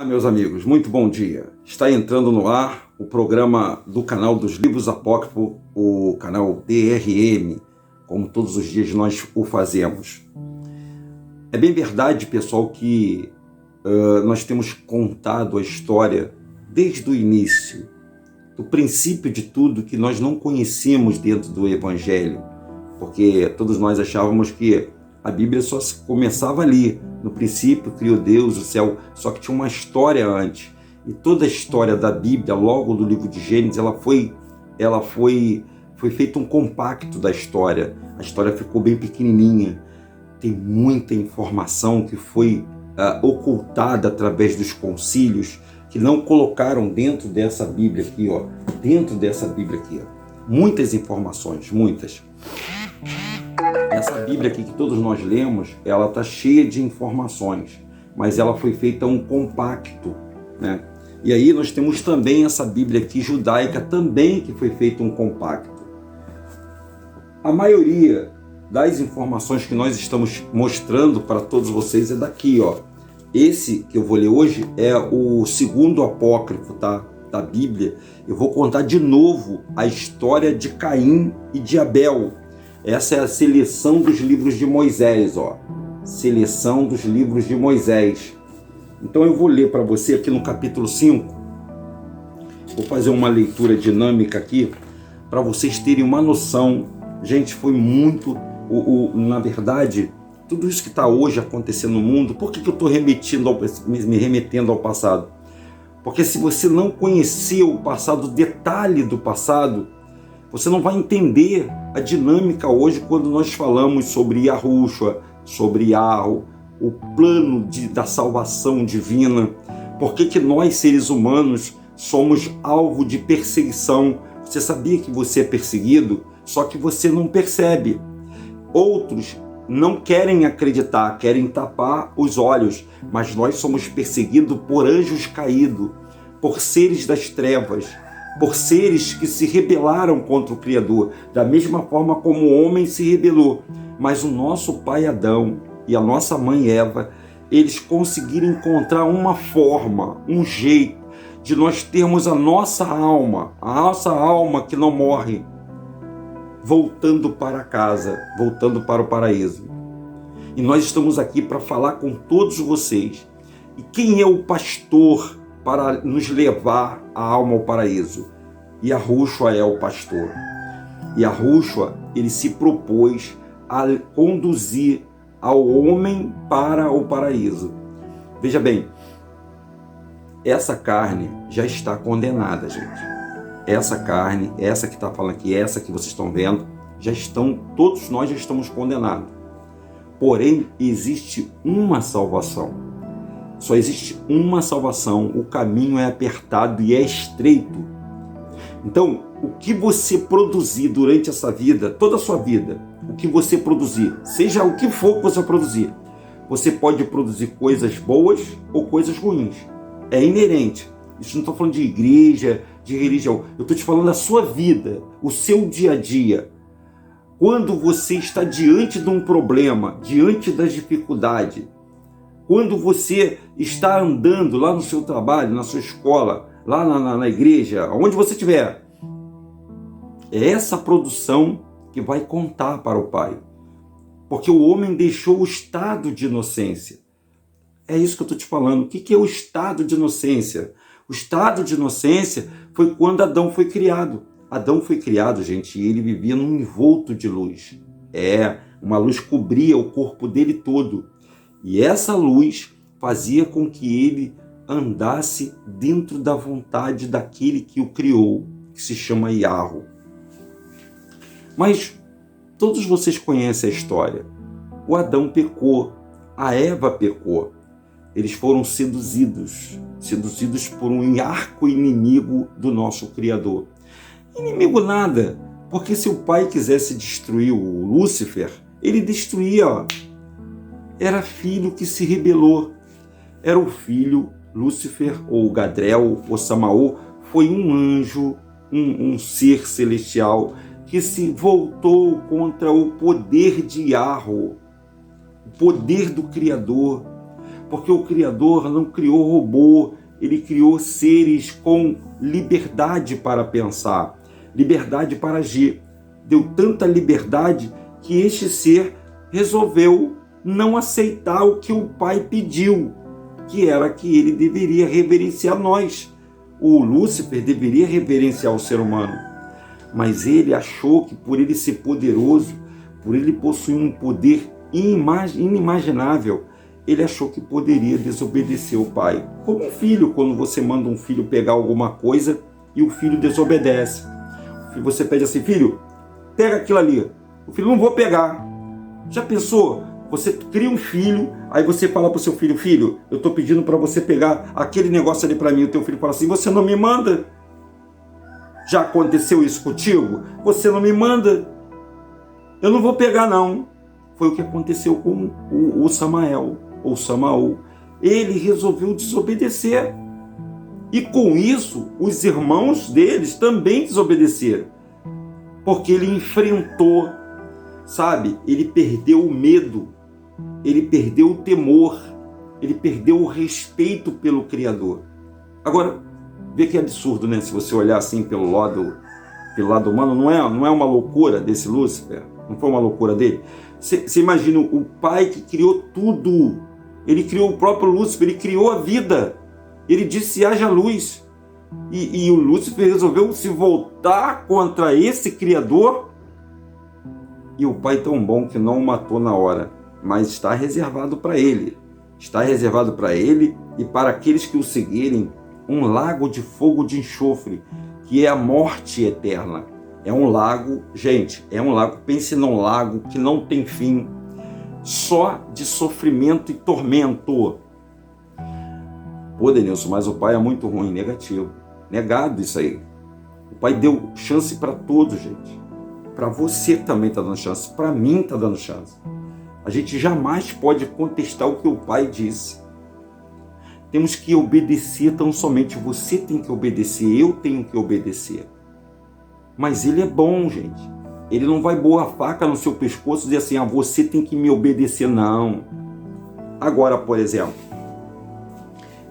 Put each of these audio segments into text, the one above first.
Olá, meus amigos, muito bom dia. Está entrando no ar o programa do canal dos Livros Apócrifos, o canal DRM, como todos os dias nós o fazemos. É bem verdade, pessoal, que nós temos contado a história desde o início, do princípio de tudo que nós não conhecíamos dentro do Evangelho, porque todos nós achávamos que a Bíblia só começava ali, no princípio criou Deus o céu, só que tinha uma história antes. E toda a história da Bíblia, logo do livro de Gênesis, foi feito um compacto da história. A história ficou bem pequenininha. Tem muita informação que foi ocultada através dos concílios, que não colocaram dentro dessa Bíblia aqui, ó. Dentro dessa Bíblia aqui, ó. Muitas informações, muitas. Essa Bíblia aqui que todos nós lemos, ela está cheia de informações, mas ela foi feita um compacto, né? E aí nós temos também essa Bíblia aqui judaica também que foi feita um compacto. A maioria das informações que nós estamos mostrando para todos vocês é daqui, ó. Esse que eu vou ler hoje é o segundo apócrifo, tá? Da Bíblia. Eu vou contar de novo a história de Caim e de Abel. Essa é a seleção dos livros de Moisés, ó. Seleção dos livros de Moisés. Então eu vou ler para você aqui no capítulo 5. Vou fazer uma leitura dinâmica aqui para vocês terem uma noção. Gente, foi muito... na verdade, tudo isso que está hoje acontecendo no mundo, por que eu estou me remetendo ao passado? Porque se você não conhecer o passado, o detalhe do passado, você não vai entender a dinâmica hoje quando nós falamos sobre Yahushua, sobre Yahweh, o plano da salvação divina. Por que nós, seres humanos, somos alvo de perseguição? Você sabia que você é perseguido? Só que você não percebe. Outros não querem acreditar, querem tapar os olhos, mas nós somos perseguidos por anjos caídos, por seres das trevas, por seres que se rebelaram contra o Criador, da mesma forma como o homem se rebelou. Mas o nosso pai Adão e a nossa mãe Eva, eles conseguiram encontrar uma forma, um jeito de nós termos a nossa alma que não morre, voltando para casa, voltando para o paraíso. E nós estamos aqui para falar com todos vocês. E quem é o pastor para nos levar a alma ao paraíso? Yahushua é o pastor. Yahushua, ele se propôs a conduzir ao homem para o paraíso. Veja bem, essa carne já está condenada, gente. Essa carne, essa que está falando aqui, essa que vocês estão vendo, todos nós já estamos condenados. Porém, existe uma salvação. Só existe uma salvação. O caminho é apertado e é estreito. Então, o que você produzir durante essa vida, toda a sua vida, o que você produzir, seja o que for que você produzir, você pode produzir coisas boas ou coisas ruins. É inerente. Isso não estou falando de igreja, de religião. Eu estou te falando da sua vida, o seu dia a dia. Quando você está diante de um problema, diante das dificuldades, quando você está andando lá no seu trabalho, na sua escola, lá na igreja, onde você estiver, é essa produção que vai contar para o Pai. Porque o homem deixou o estado de inocência. É isso que eu estou te falando. O que é o estado de inocência? O estado de inocência foi quando Adão foi criado. Adão foi criado, gente, e ele vivia num envolto de luz. Uma luz cobria o corpo dele todo. E essa luz fazia com que ele andasse dentro da vontade daquele que o criou, que se chama Yahweh. Mas todos vocês conhecem a história. O Adão pecou, a Eva pecou. Eles foram seduzidos por um arco-inimigo do nosso Criador. Inimigo nada, porque se o pai quisesse destruir o Lúcifer, ele destruía, ó. Era filho que se rebelou. Era o filho, Lúcifer, ou Gadriel, ou Samael, foi um anjo, um ser celestial, que se voltou contra o poder de Yahweh, o poder do Criador. Porque o Criador não criou robô, ele criou seres com liberdade para pensar, liberdade para agir. Deu tanta liberdade que este ser resolveu não aceitar o que o Pai pediu, que era que ele deveria reverenciar nós. O Lúcifer deveria reverenciar o ser humano, mas ele achou que por ele ser poderoso, por ele possuir um poder inimaginável, ele achou que poderia desobedecer o pai. Como um filho, quando você manda um filho pegar alguma coisa e o filho desobedece. Você pede assim, filho, pega aquilo ali. O filho, não vou pegar. Já pensou? Você cria um filho, aí você fala para o seu filho, filho, eu estou pedindo para você pegar aquele negócio ali para mim. O teu filho fala assim, você não me manda? Já aconteceu isso contigo? Você não me manda? Eu não vou pegar não. Foi o que aconteceu com o Samael, ou Samaú. Ele resolveu desobedecer. E com isso, os irmãos deles também desobedeceram. Porque ele enfrentou, sabe? Ele perdeu o medo, ele perdeu o temor, ele perdeu o respeito pelo Criador. Agora, vê que absurdo, né? Se você olhar assim pelo lado humano, não é uma loucura desse Lúcifer? Não foi uma loucura dele? Você imagina o pai que criou tudo. Ele criou o próprio Lúcifer, ele criou a vida. Ele disse, haja luz. E o Lúcifer resolveu se voltar contra esse Criador. E o pai tão bom que não o matou na hora, mas está reservado para ele. Está reservado para ele e para aqueles que o seguirem um lago de fogo de enxofre, que é a morte eterna. É um lago, gente, pense num lago que não tem fim, só de sofrimento e tormento. Pô, Denilson, mas o pai é muito ruim, negativo. Negado isso aí. O pai deu chance para todos, gente. Para você também está dando chance, para mim está dando chance. A gente jamais pode contestar o que o pai disse. Temos que obedecer tão somente. Você tem que obedecer, eu tenho que obedecer. Mas ele é bom, gente. Ele não vai boar a faca no seu pescoço e dizer assim, você tem que me obedecer, não. Agora, por exemplo,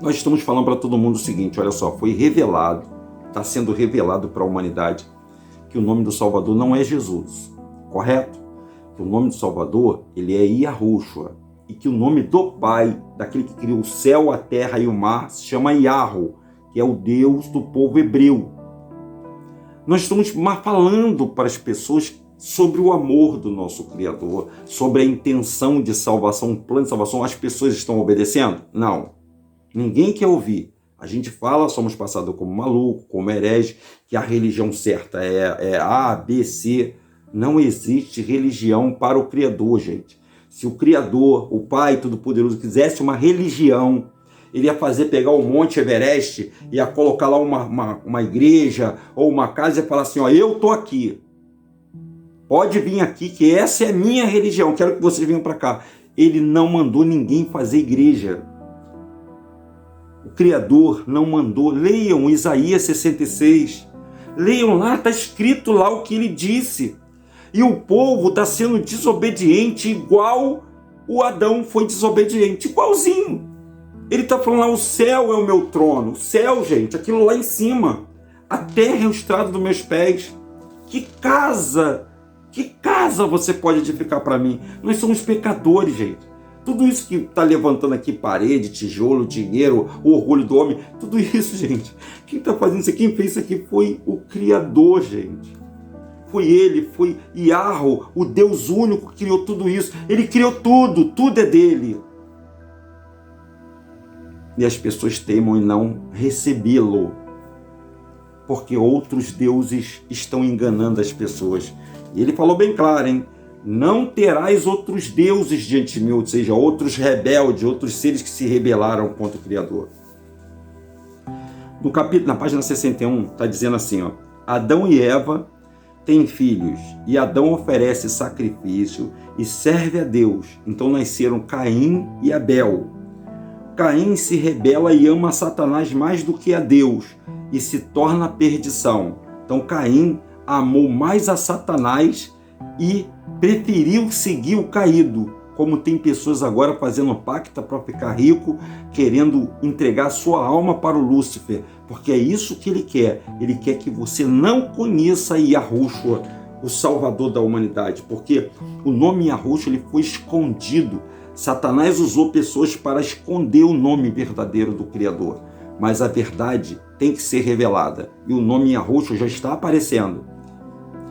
nós estamos falando para todo mundo o seguinte, olha só, foi revelado, está sendo revelado para a humanidade que o nome do Salvador não é Jesus, correto? Que o nome do Salvador, ele é Yahushua, e que o nome do Pai, daquele que criou o céu, a terra e o mar, se chama Yahweh, que é o Deus do povo hebreu. Nós estamos falando para as pessoas sobre o amor do nosso Criador, sobre a intenção de salvação, um plano de salvação. As pessoas estão obedecendo? Não. Ninguém quer ouvir. A gente fala, somos passados como maluco, como herege, que a religião certa é A, B, C. Não existe religião para o Criador, gente. Se o Criador, o Pai Todo-Poderoso, quisesse uma religião, ele ia pegar o Monte Everest, ia colocar lá uma igreja ou uma casa e ia falar assim, eu tô aqui. Pode vir aqui que essa é a minha religião, quero que vocês venham para cá. Ele não mandou ninguém fazer igreja. O Criador não mandou. Leiam Isaías 66. Leiam lá, está escrito lá o que ele disse. E o povo está sendo desobediente igual o Adão foi desobediente, igualzinho. Ele está falando lá, o céu é o meu trono. O céu, gente, aquilo lá em cima. A terra é o estrado dos meus pés. Que casa você pode edificar para mim? Nós somos pecadores, gente. Tudo isso que está levantando aqui, parede, tijolo, dinheiro, o orgulho do homem, tudo isso, gente. Quem está fazendo isso aqui, quem fez isso aqui foi o Criador, gente. Foi ele, foi Yahweh, o Deus único que criou tudo isso. Ele criou tudo é dele. E as pessoas temam em não recebê-lo, porque outros deuses estão enganando as pessoas. E ele falou bem claro, hein? Não terás outros deuses diante de mim, ou seja, outros rebeldes, outros seres que se rebelaram contra o Criador. No capítulo, na página 61, está dizendo assim, Adão e Eva têm filhos, e Adão oferece sacrifício e serve a Deus. Então nasceram Caim e Abel. Caim se rebela e ama Satanás mais do que a Deus, e se torna a perdição. Então Caim amou mais a Satanás e preferiu seguir o caído. como tem pessoas agora fazendo pacto para ficar rico, querendo entregar sua alma para o Lúcifer, porque é isso que ele quer. Ele quer que você não conheça Yahushua, o Salvador da humanidade, porque o nome Yahushua ele foi escondido. Satanás usou pessoas para esconder o nome verdadeiro do Criador, mas a verdade tem que ser revelada, e o nome Yahushua já está aparecendo.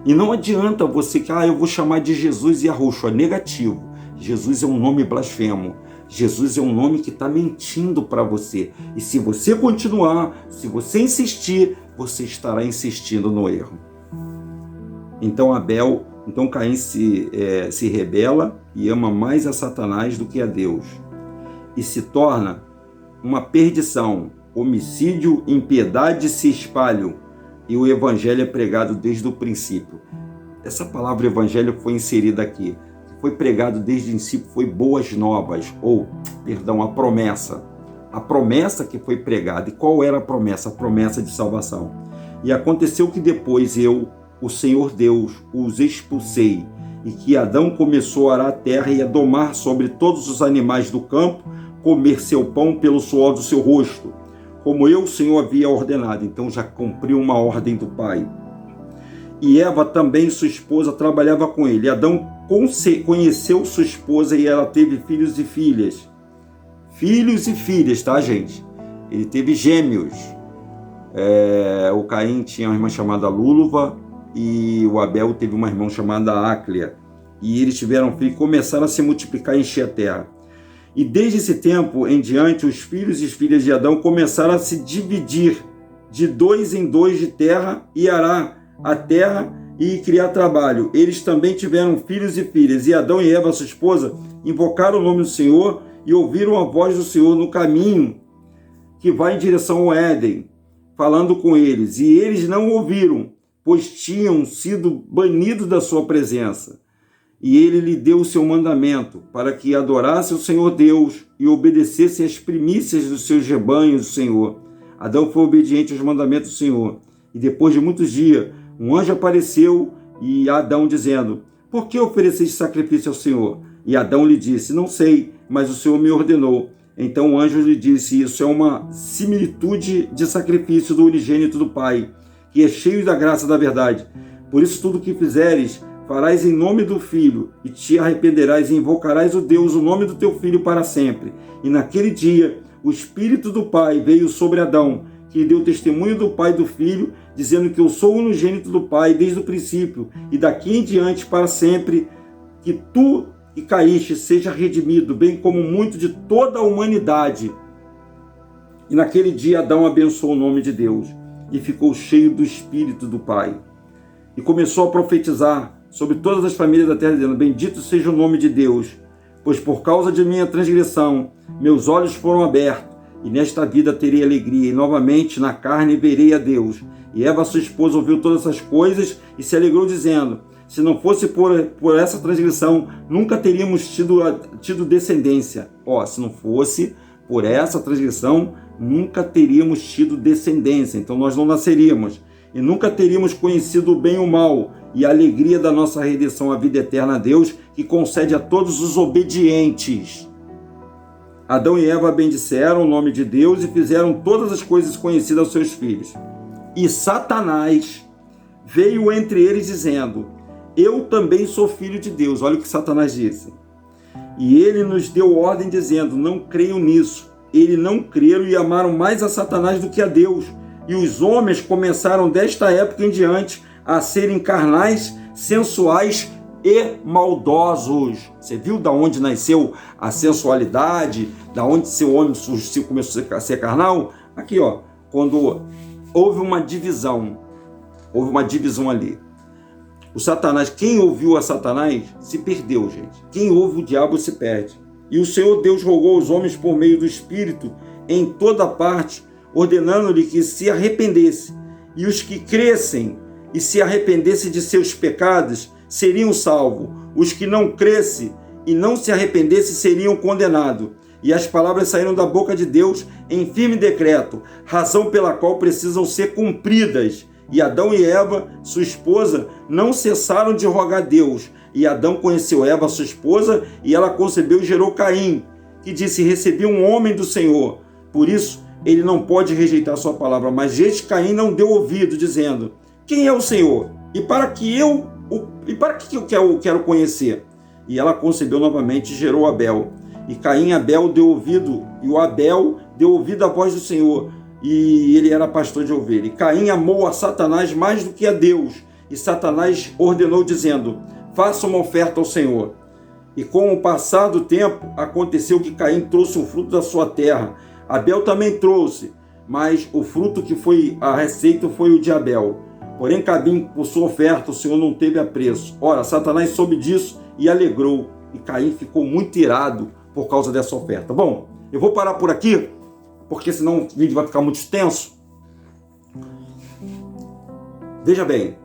E não adianta você que, eu vou chamar de Jesus Yahushua, negativo. Jesus é um nome blasfemo. Jesus é um nome que está mentindo para você. E se você continuar, se você insistir, você estará insistindo no erro. Então Caim se rebela e ama mais a Satanás do que a Deus. E se torna uma perdição. Homicídio, impiedade se espalham. E o evangelho é pregado desde o princípio. Essa palavra evangelho foi inserida aqui. Foi pregado desde o princípio, foi boas novas, a promessa. A promessa que foi pregada. E qual era a promessa? A promessa de salvação. E aconteceu que depois eu, o Senhor Deus, os expulsei, e que Adão começou a arar a terra e a domar sobre todos os animais do campo, comer seu pão pelo suor do seu rosto, como eu, o Senhor, havia ordenado. Então já cumpriu uma ordem do Pai. E Eva também, sua esposa, trabalhava com ele. Adão conheceu sua esposa e ela teve filhos e filhas. Filhos e filhas, tá, gente? Ele teve gêmeos. O Caim tinha uma irmã chamada Lúluva e o Abel teve uma irmã chamada Áclea. E eles tiveram filhos e começaram a se multiplicar e encher a terra. E desde esse tempo em diante, os filhos e as filhas de Adão começaram a se dividir de 2 em 2 de terra e arar a terra e criar trabalho. Eles também tiveram filhos e filhas. E Adão e Eva, sua esposa, invocaram o nome do Senhor e ouviram a voz do Senhor no caminho que vai em direção ao Éden, falando com eles. E eles não ouviram, pois tinham sido banidos da sua presença. E ele lhe deu o seu mandamento, para que adorasse o Senhor Deus e obedecesse às primícias dos seus rebanhos do Senhor. Adão foi obediente aos mandamentos do Senhor. E depois de muitos dias, um anjo apareceu e Adão dizendo: por que ofereceste sacrifício ao Senhor? E Adão lhe disse: não sei, mas o Senhor me ordenou. Então o anjo lhe disse: isso é uma similitude de sacrifício do unigênito do Pai, que é cheio da graça e da verdade. Por isso tudo o que fizeres, farás em nome do Filho, e te arrependerás e invocarás o nome do teu Filho para sempre. E naquele dia, o Espírito do Pai veio sobre Adão, que deu testemunho do Pai e do Filho, dizendo que eu sou o unigênito do Pai desde o princípio, e daqui em diante para sempre, que tu que caíste seja redimido, bem como muito de toda a humanidade. E naquele dia Adão abençoou o nome de Deus, e ficou cheio do Espírito do Pai. E começou a profetizar sobre todas as famílias da terra, dizendo: bendito seja o nome de Deus, pois por causa de minha transgressão, meus olhos foram abertos, e nesta vida terei alegria, e novamente na carne verei a Deus. E Eva, sua esposa, ouviu todas essas coisas e se alegrou, dizendo: se não fosse por essa transgressão, nunca teríamos tido descendência. Se não fosse por essa transgressão, nunca teríamos tido descendência. Então nós não nasceríamos. E nunca teríamos conhecido o bem e o mal, e a alegria da nossa redenção, a vida eterna a Deus, que concede a todos os obedientes. Adão e Eva bendisseram o nome de Deus e fizeram todas as coisas conhecidas aos seus filhos. E Satanás veio entre eles dizendo: eu também sou filho de Deus. Olha o que Satanás disse. E ele nos deu ordem dizendo: não creiam nisso. Eles não creram e amaram mais a Satanás do que a Deus. E os homens começaram desta época em diante a serem carnais, sensuais e maldosos. Você viu da onde nasceu a sensualidade? Da onde seu homem surgiu, começou a ser carnal? Aqui, quando houve uma divisão ali. O Satanás, quem ouviu a Satanás se perdeu, gente. Quem ouve o diabo se perde. E o Senhor Deus rogou aos homens por meio do Espírito em toda parte, ordenando-lhe que se arrependesse, e os que crescem e se arrependessem de seus pecados seriam salvos. Os que não crescem e não se arrependessem seriam condenados. E as palavras saíram da boca de Deus em firme decreto, razão pela qual precisam ser cumpridas. E Adão e Eva, sua esposa, não cessaram de rogar a Deus, E Adão conheceu Eva, sua esposa, e ela concebeu e gerou Caim, que disse: recebi um homem do Senhor. Por isso, ele não pode rejeitar sua palavra. Mas este Caim não deu ouvido, dizendo: quem é o Senhor? E para que eu quero conhecer? E ela concebeu novamente e gerou Abel. E Caim e Abel deu ouvido, e o Abel deu ouvido à voz do Senhor, e ele era pastor de ovelha. E Caim amou a Satanás mais do que a Deus, e Satanás ordenou, dizendo: faça uma oferta ao Senhor. E com o passar do tempo, aconteceu que Caim trouxe um fruto da sua terra. Abel também trouxe, mas o fruto que foi aceito foi o de Abel. Porém, Caim, por sua oferta, o Senhor não teve apreço. Ora, Satanás soube disso e alegrou, e Caim ficou muito irado por causa dessa oferta. Bom, eu vou parar por aqui, porque senão o vídeo vai ficar muito extenso. Veja bem,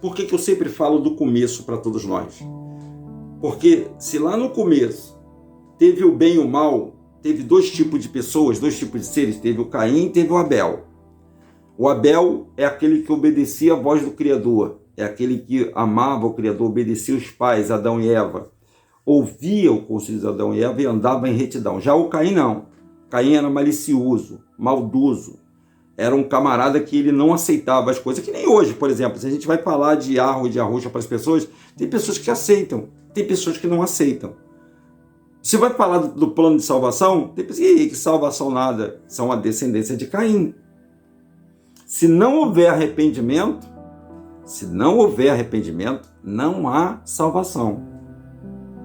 por que eu sempre falo do começo para todos nós? Porque se lá no começo teve o bem e o mal, teve dois tipos de pessoas, dois tipos de seres, teve o Caim e teve o Abel. O Abel é aquele que obedecia à voz do Criador, é aquele que amava o Criador, obedecia os pais, Adão e Eva, ouvia o conselho de Adão e Eva e andava em retidão. Já o Caim não. Caim era malicioso, maldoso, era um camarada que ele não aceitava as coisas, que nem hoje, por exemplo. Se a gente vai falar de arro e de arrocha para as pessoas, tem pessoas que aceitam, tem pessoas que não aceitam. Se vai falar do plano de salvação, tem pessoas que salvação nada, são a descendência de Caim. Se não houver arrependimento, não há salvação.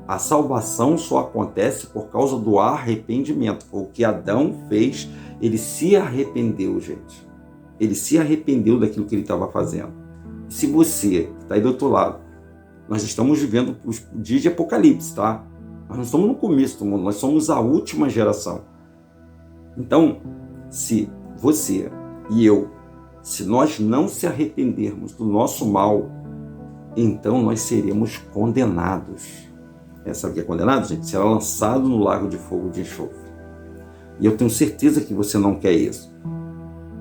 A salvação só acontece por causa do arrependimento. O que Adão fez, ele se arrependeu, gente. Ele se arrependeu daquilo que ele estava fazendo. E se você está aí do outro lado, nós estamos vivendo os dias de Apocalipse, tá? Nós não estamos no começo do mundo, nós somos a última geração. Então, se você e eu, se nós não se arrependermos do nosso mal, então nós seremos condenados. Sabe o que é condenado, gente? Será lançado no lago de fogo de enxofre. E eu tenho certeza que você não quer isso.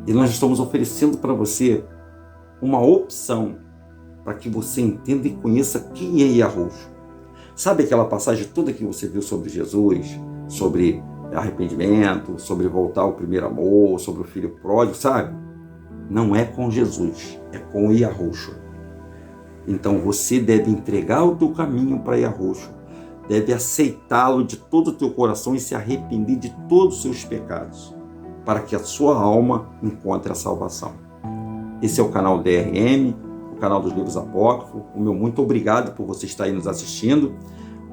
E nós estamos oferecendo para você uma opção para que você entenda e conheça quem é Yahushua. Sabe aquela passagem toda que você viu sobre Jesus, sobre arrependimento, sobre voltar ao primeiro amor, sobre o filho pródigo, sabe? Não é com Jesus, é com Yahushua. Então você deve entregar o teu caminho para Yahushua. Deve aceitá-lo de todo o teu coração e se arrepender de todos os seus pecados, para que a sua alma encontre a salvação. Esse é o canal DRM, o canal dos livros apócrifos. O meu muito obrigado por você estar aí nos assistindo.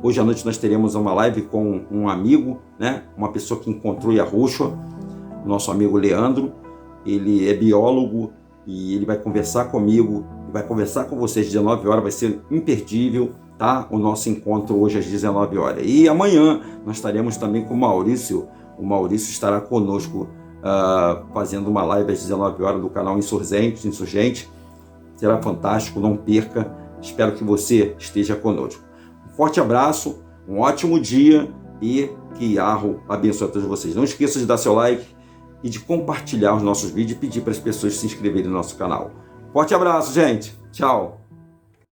Hoje à noite nós teremos uma live com um amigo, né? Uma pessoa que encontrou Yahushua, nosso amigo Leandro. Ele é biólogo e ele vai conversar comigo, vai conversar com vocês às 19 horas, vai ser imperdível. Tá? O nosso encontro hoje às 19 horas. E amanhã nós estaremos também com o Maurício. O Maurício estará conosco fazendo uma live às 19 horas do canal Insurgente. Será fantástico, não perca. Espero que você esteja conosco. Um forte abraço, um ótimo dia e que Yahweh abençoe a todos vocês. Não esqueça de dar seu like e de compartilhar os nossos vídeos e pedir para as pessoas se inscreverem no nosso canal. Forte abraço, gente. Tchau.